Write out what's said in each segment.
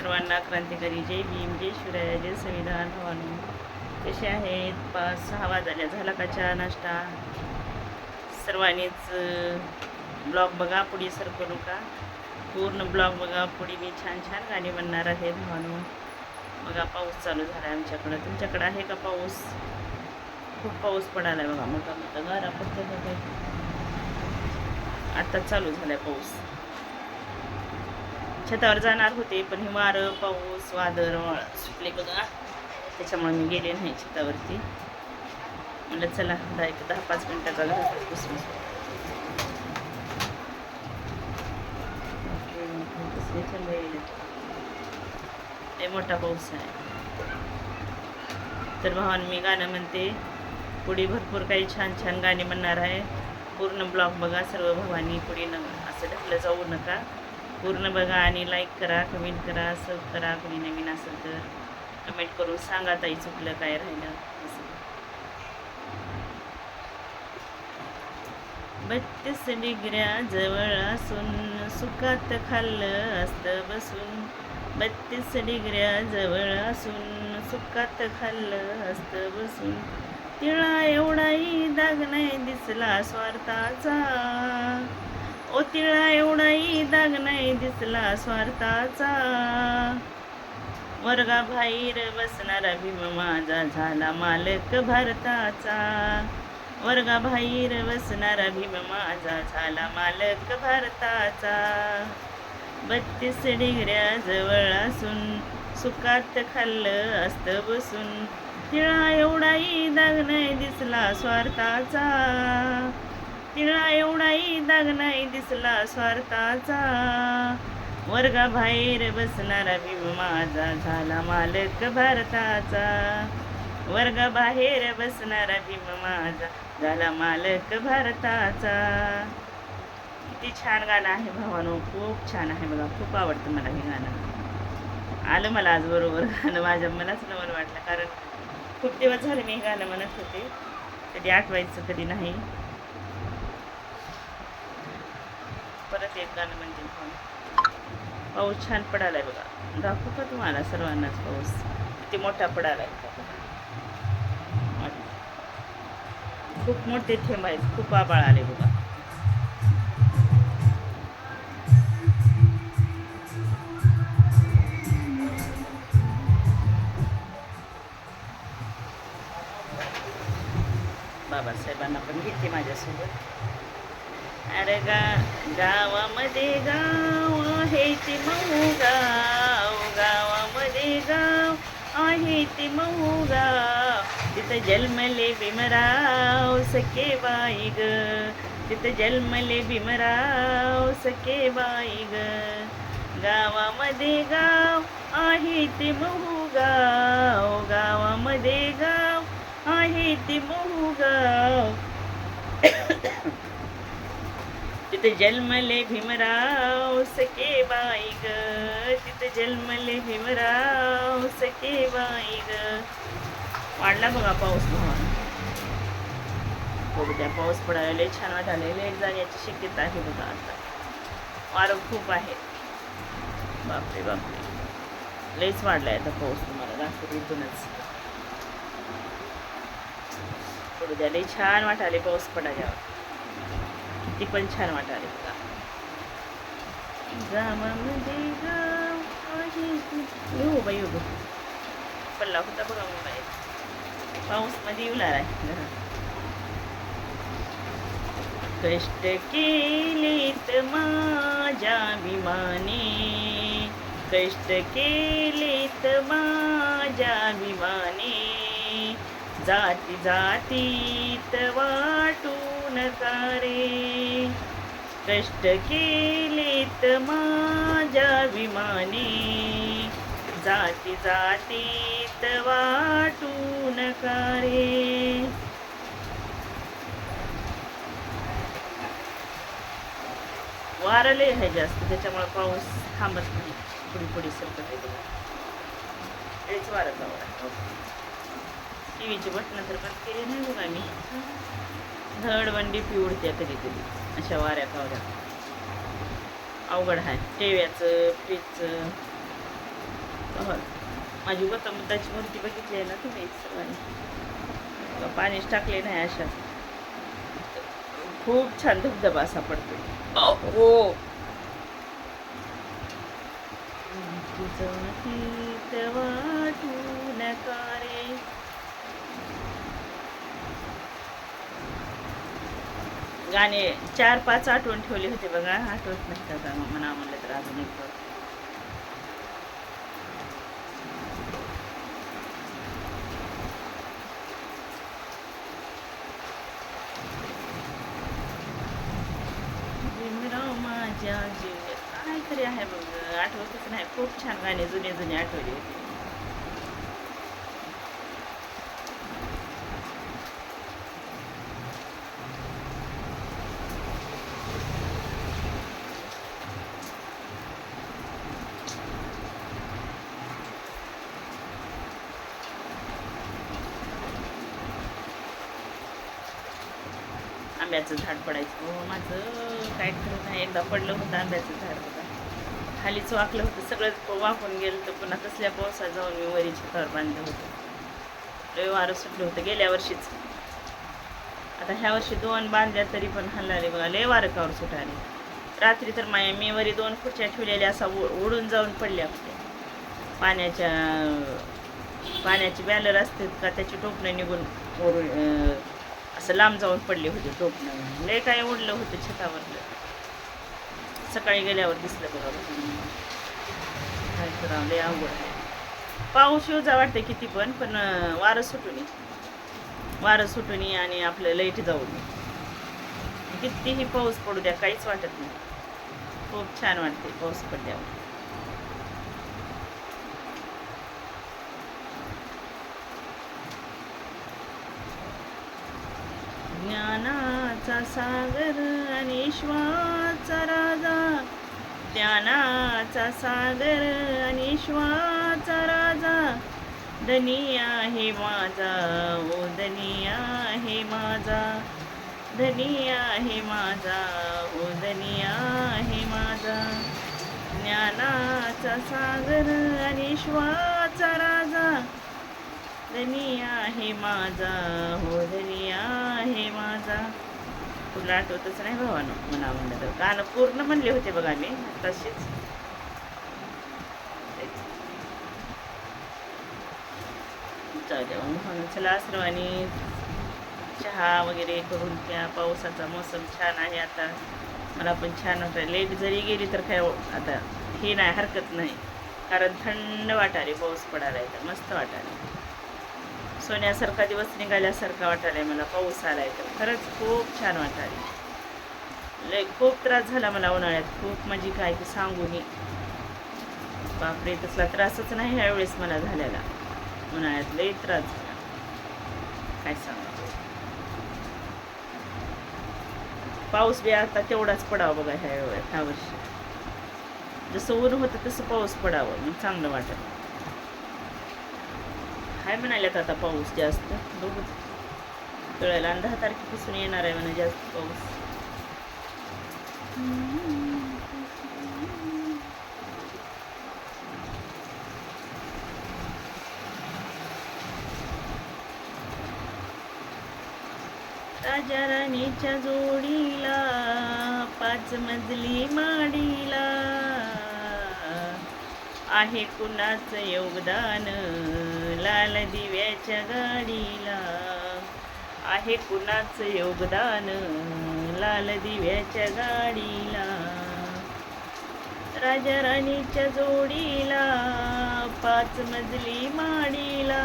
सर्वांना क्रांतिकारी जय भीम, जय शिवराय, जय संविधान. भावानो कसे आहेत? 5-6 वाजल्या. झाला का चहा नाश्ता? सर्वांनीच ब्लॉग बघा, पुढे सरकू नका, पूर्ण ब्लॉग बघा. पुढे मी छान छान गाणी म्हणणार आहे. भावानो बघा, पाऊस चालू झाला आहे आमच्याकडं. तुमच्याकडं आहे का पाऊस? खूप पाऊस पडायला आहे बघा, मोठा मोठा गारा पडते. आत्ता चालू झाला आहे पाऊस. छतावर जाणार होते पण हे वारं, पाऊस, वादळ सुटले बघा, त्याच्यामुळे मी गेले नाही छतावरती. म्हणलं चला 10-5 मिनिटाचा घरात बसून लय मोठा पाऊस आहे. तर भावानं मी गाणं म्हणते, पुढे भरपूर काही छान छान गाणी म्हणणार आहे. पूर्ण ब्लॉग बघा सर्व भावानी, पुढे असं ढकलं जाऊ नका. पूर्ण बघा आणि लाईक करा, कमेंट करा, सब करा. कोणी नवीन असेल तर कमेंट करून सांगा ताई चुकलं काय राहिलं असं. 32 डिग्र्या जवळ असून सुखात खाल्लं असतं बसून. 32 डिग्र्या जवळ असून सुखात खाल्लं असतं बसून. तिळा एवढाही दाग नाही दिसला स्वार्थाचा, ओ तिळा एवढाही दाग नाही दिसला स्वार्थाचा. वर्गाबाहेर बसणारा भीम माझा झाला मालक भारताचा. वर्गाबाहेर बसणारा भीम माझा झाला मालक भारताचा. 32 डिग्र्या जवळ असून सुखात खाल्लं असतं बसून. तिळा एवढाही दाग नाही दिसला स्वार्थाचा, तिळा एवढाही दाग नाही दिसला स्वार्थाचा. वर्गाबाहेर बसणारा भीम माझा झाला मालक भारताचा. वर्गाबाहेर बसणारा भीम माझा झाला मालक भारताचा. किती छान गाणं आहे भावानो, खूप छान आहे बघा, खूप आवडतं मला हे गाणं. आलं मला आज बरोबर गाणं, मलाच नवल वाटलं, कारण खूप दिवस झाले मी हे गाणं म्हणत होते, कधी आठवायचं कधी नाही. परत एक गाणं म्हणते भावानो. पाऊस छान पडायला आहे बघा, दाखवू का तुम्हाला सर्वांनाच पाऊस किती मोठा पडायला आहे. खूप मोठे थेंब आहेत, खूप आभाळ आले बघा. बाबासाहेबांना पण घेते माझ्यासोबत. अरे गावामध्ये गाव आहे ते मऊ गाव, गावामध्ये गाव आहे ते मऊ गाव. तिथं जन्मले भीमराव सखे बाई ग, तिथं जन्मले भीमराव सखे बाई ग. गावामध्ये गाव आहे ते मऊ गाव, गावामध्ये गाव आहे ते मऊ गाव. तिथं जन्मले भीमराव सखे बाई ग, तिथं जन्मले भीमराव सखे बाई ग. वाढला बघा पाऊस भावानं. त्या पाऊस पडायला लय छान वाटायला, लेट जाण्याची शक्यता आहे बघा. आता वारं खूप आहे, बापरे बापरे, लयच वाढलाय आता पाऊस. तुम्हाला दाखवतो इथूनच. पडू द्या, लय छान वाटाले पाऊस पडायला, ती पण छान वाटाले बघा. गावामध्ये गाव आहे बाई उभं पडला होता बघा मोबाईल, पाऊस मध्ये येऊ लागलाय घरात. कष्ट केलेत माझ्या भीमाने, कष्ट केलेत माझ्या भीमाने. जाती जातीत वाटू नका रे, कष्ट केलेत माझ्या भीमाने. जाती जातीत वाटू नका रे. वारं लय आहे जास्त, त्याच्यामुळे पाऊस थांबत नाही, पुढे पुढे सरकत आहे बघा. हेच वारं जावं. टीव्हीची बटणं तर बंद केली नाही बघा मी. धडबंडी पिवडत्या कधी कधी अशा वाऱ्या पावऱ्या. अवघड आहे टीव्हीचं, फ्रीजचं. माझी गौतम बुद्धाची मूर्ती बघितली आहे ना तुम्ही सर्वांनी, पाणीच टाकले नाही अशा. खूप छान धबधबा असा पडतो. हो वाटू नका रे. गाणे 4-5 आठवण ठेवले होते बघा, आठवत नाही आता म्हणा म्हणलं तर अजून एक. माझ्या जीवनात काहीतरी आहे बघ, आठवतच नाही. खूप छान गाणे जुने जुने आठवले होते. आंब्याचं झाड पडायचं हो माझं, काय खरं नाही. एकदा पडलं होतं आंब्याचं झाड बघा, खालीच वाकलं होतं, सगळं वाकून गेलं. तर पुन्हा तसल्या पावसात जाऊन मी वरी छतावर बांधलं होतं. लय वारं सुटलं होतं गेल्या वर्षीच. आता ह्या वर्षी 2 बांधल्या तरी पण हल्लाले बघा, लय वारं कावर सुटाले. रात्री तर मी वरी 2 खुर्च्या ठेवलेल्या असा उडून जाऊन पडल्या होत्या. पाण्याची बॅलर असते का त्याची टोपणं निघून असं लांब जाऊन पडले होते टोपणं. लय काय उडलं होतं छतावर. सकाळी गेल्यावर दिसलं बघा. काय करावं, लय अवघड आहे. पाऊस येऊजा वाटतं किती पण वारं सुटून आणि आपलं लाईट जाऊ नये. कितीही पाऊस पडू द्या काहीच वाटत नाही. खूप छान वाटते पाऊस पडल्यावर. ज्ञानाचा सागर आणि ईश्वाचा राजा, ज्ञानाचा सागर आणि ईश्वाचा राजा, धनी आहे माझा ओ धनी आहे माझा, धनी आहे माझा ओ धनी आहे माझा. ज्ञानाचा सागर आणि ईश्वाचा राजा, धनी आहे माझा हो धनी आहे माझा. तुला आठवतच नाही भावानं म्हणा म्हणलं तर. गाणं पूर्ण म्हणले होते बघा मी तशीच. म्हणून चला सर्वांनी चहा वगैरे करून त्या. पावसाचा मोसम छान आहे आता, मला पण छान वाटतं. लेट जरी गेली तर काय आता हे नाही, हरकत नाही, कारण थंड वाटाले. पाऊस पडायला तर मस्त वाटाले. सोन्यासारखा दिवस निघाल्यासारखा वाटायला मला. पाऊस आलाय तर खरंच खूप छान वाटाले. लय खूप त्रास झाला मला उन्हाळ्यात, खूप म्हणजे काय की सांगू मी. बापरे, तसला त्रासच नाही ह्यावेळेस मला झालेला. उन्हाळ्यात लय त्रास झाला, काय सांगा. पाऊस बी आता तेवढाच पडावा बघा ह्या वर्षी. जसं ऊन होतं तसं पाऊस पडावं, मग चांगलं वाटत. काय म्हणाल्यात आता पाऊस जास्त बघू कळायला. 10 तारखेपासून येणार आहे म्हणा जास्त पाऊस. राजा राणीच्या जोडीला 5 मजली माडीला, आहे कुणाचं योगदान लाल दिव्याच्या गाडीला, आहे कुणाचं योगदान लाल दिव्याच्या गाडीला. राजा राणीच्या जोडीला 5 मजली माडीला,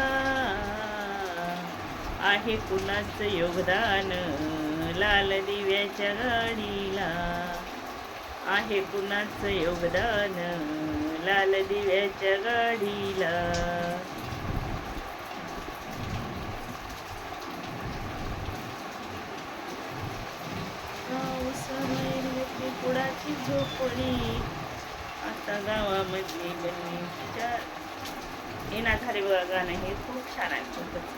आहे कुणाचं योगदान लाल दिव्याच्या गाडीला, आहे कुणाचं योगदान लाल दिव्याच्या गाडीला. कुडाची झोपडी आता गावामध्ये बनली. येणार झाले बघा गाणं, हे खूप छान आहे.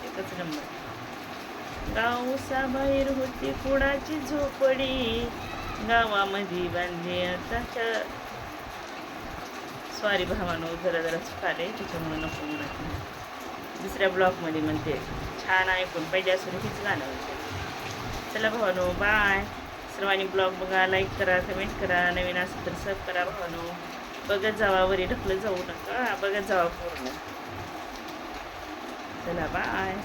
एकच नंबर. गावसा बाहेर होती कुडाची झोपडी, गावामध्ये बांधली आता सॉरी भावानो, जरा चुकाले त्याच्यामुळे नको म्हणत नाही. दुसऱ्या ब्लॉगमध्ये म्हणते छान ऐकून पाहिजे असून हीच गाणं म्हणते. चला भावानो, बाय. सर्वांनी ब्लॉग बघा, लाईक करा, कमेंट करा, नवीन असेल तर सब करा भावानो. बघत जावा, वरी ढकलत जाऊ नका, बघत जावा पूर्ण. चला बाय.